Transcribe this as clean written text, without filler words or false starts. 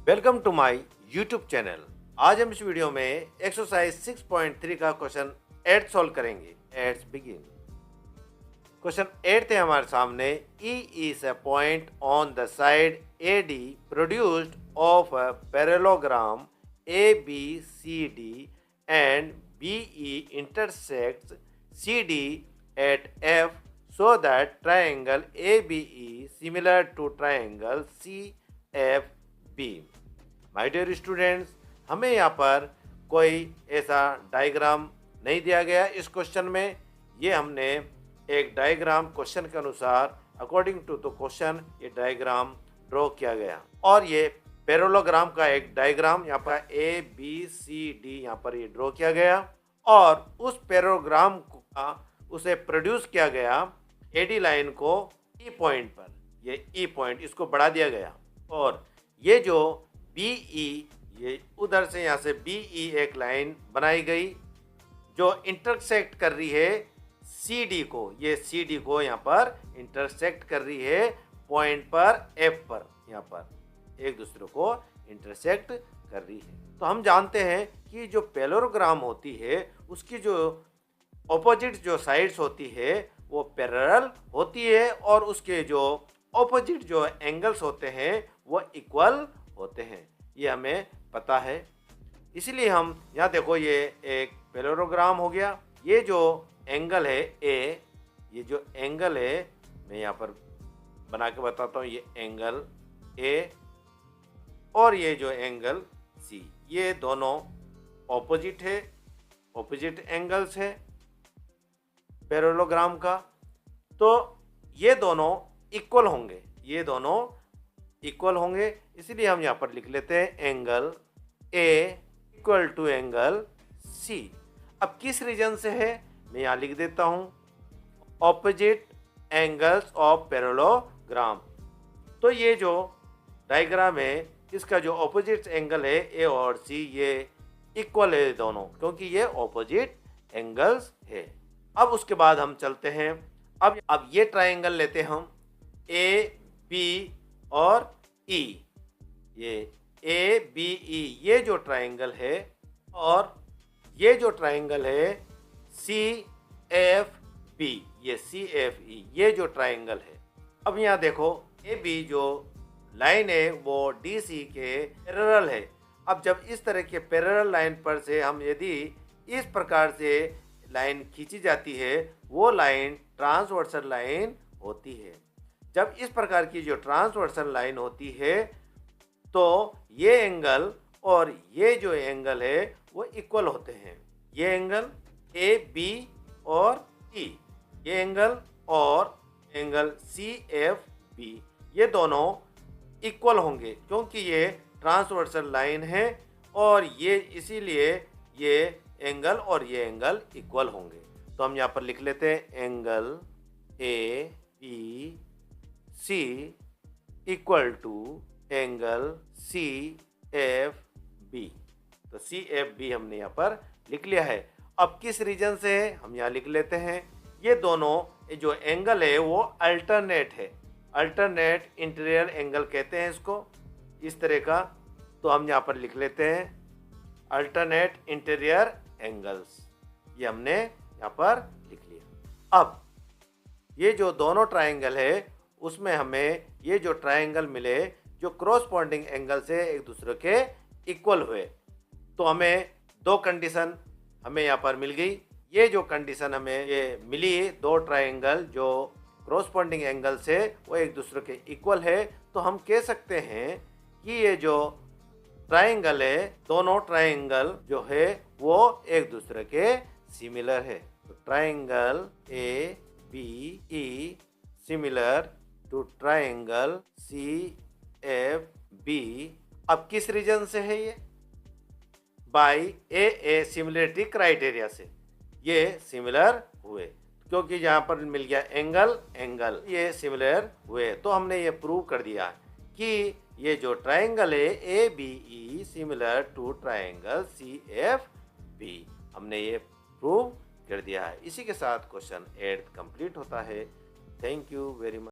Welcome to my YouTube channel. आज हम इस वीडियो में एक्सरसाइज 6.3 का क्वेश्चन 8 सॉल्व करेंगे। Let's begin. क्वेश्चन 8 है हमारे सामने। E is a point on the side AD produced of a parallelogram ABCD and BE intersects CD at F so that triangle ABE similar to triangle CFB। My dear students, हमें यहाँ पर कोई ऐसा diagram नहीं दिया गया इस question में। ये हमने एक डायग्राम क्वेश्चन के अनुसार अकॉर्डिंग टू द क्वेश्चन ये डायग्राम ड्रॉ किया गया और ये पैरेललोग्राम का एक डायग्राम यहाँ पर ABCD यहाँ पर ये ड्रॉ किया गया और उस पैरेललोग्राम का उसे प्रोड्यूस किया गया AD लाइन को E पॉइंट पर। ये E पॉइंट इसको बढ़ा दिया गया और ये जो BE ये उधर से यहाँ से BE एक लाइन बनाई गई जो इंटरसेक्ट कर रही है CD को। ये CD को यहाँ पर इंटरसेक्ट कर रही है पॉइंट पर F पर, यहाँ पर एक दूसरे को इंटरसेक्ट कर रही है। तो हम जानते हैं कि जो पैरेललोग्राम होती है उसकी जो ऑपोजिट जो साइड्स होती है वो पैरेलल होती है और उसके जो ऑपोजिट जो एंगल्स होते हैं वो इक्वल होते हैं, ये हमें पता है। इसलिए हम यहाँ देखो ये एक पैरेललोग्राम हो गया। ये जो एंगल है A, ये जो एंगल है मैं यहाँ पर बना के बताता हूँ। ये एंगल A और ये जो एंगल C, ये दोनों ऑपोजिट है, ऑपोजिट एंगल्स है पैरेललोग्राम का। तो ये दोनों इक्वल होंगे, ये दोनों इक्वल होंगे। इसलिए हम यहाँ पर लिख लेते हैं angle A equal to angle C। अब किस रीजन से है मैं यहाँ लिख देता हूँ, ऑपोजिट एंगल्स ऑफ पैरेललोग्राम। तो ये जो डायग्राम है इसका जो ऑपोजिट एंगल है A और C ये इक्वल है दोनों, क्योंकि ये ऑपोजिट एंगल्स है। अब उसके बाद हम चलते हैं। अब ये ट्राइंगल लेते हैं हम A B और E। ये ABE ये जो ट्राइंगल है और ये जो ट्राइंगल है CFB, ये CFE ये जो ट्राइंगल है। अब यहाँ देखो AB जो लाइन है वो DC के पैरेलल है। अब जब इस तरह के पैरेलल लाइन पर से हम यदि इस प्रकार से लाइन खींची जाती है वो लाइन ट्रांसवर्सल लाइन होती है। जब इस प्रकार की जो ट्रांसवर्सल लाइन होती है तो ये एंगल और ये जो एंगल है वो इक्वल होते हैं। ये एंगल AB और E, ये एंगल और एंगल CFB ये दोनों इक्वल होंगे क्योंकि ये ट्रांसवर्सल लाइन है और ये इसीलिए ये एंगल और ये एंगल इक्वल होंगे। तो हम यहाँ पर लिख लेते हैं angle ABC equal to angle CFB। तो CFB हमने यहाँ पर लिख लिया है। अब किस रीजन से है हम यहाँ लिख लेते हैं। ये दोनों जो एंगल है वो अल्टरनेट है, अल्टरनेट इंटीरियर एंगल कहते हैं इसको, इस तरह का। तो हम यहाँ पर लिख लेते हैं अल्टरनेट इंटीरियर एंगल्स, ये हमने यहाँ पर लिख लिया। अब ये जो दोनों ट्राइंगल है उसमें हमें ये जो ट्राइंगल मिले जो क्रॉसपॉन्डिंग एंगल से एक दूसरे के इक्वल हुए, तो हमें दो कंडीशन हमें यहाँ पर मिल गई। ये जो कंडीशन हमें ये मिली, दो ट्राइंगल जो क्रॉसपॉन्डिंग एंगल से वो एक दूसरे के इक्वल है, तो हम कह सकते हैं कि ये जो ट्राइंगल है दोनों ट्राइंगल जो है वो एक दूसरे के सिमिलर है। तो triangle ABE similar to triangle CFB। अब किस रीजन से है ये? बाई AA सिमिलरिटी क्राइटेरिया से ये सिमिलर हुए, क्योंकि यहाँ पर मिल गया एंगल ये सिमिलर हुए। तो हमने ये प्रूव कर दिया कि ये जो ट्राइंगल है ABE similar to triangle CFB, हमने ये प्रूव कर दिया है। इसी के साथ क्वेश्चन 8 कंप्लीट होता है। Thank you very much.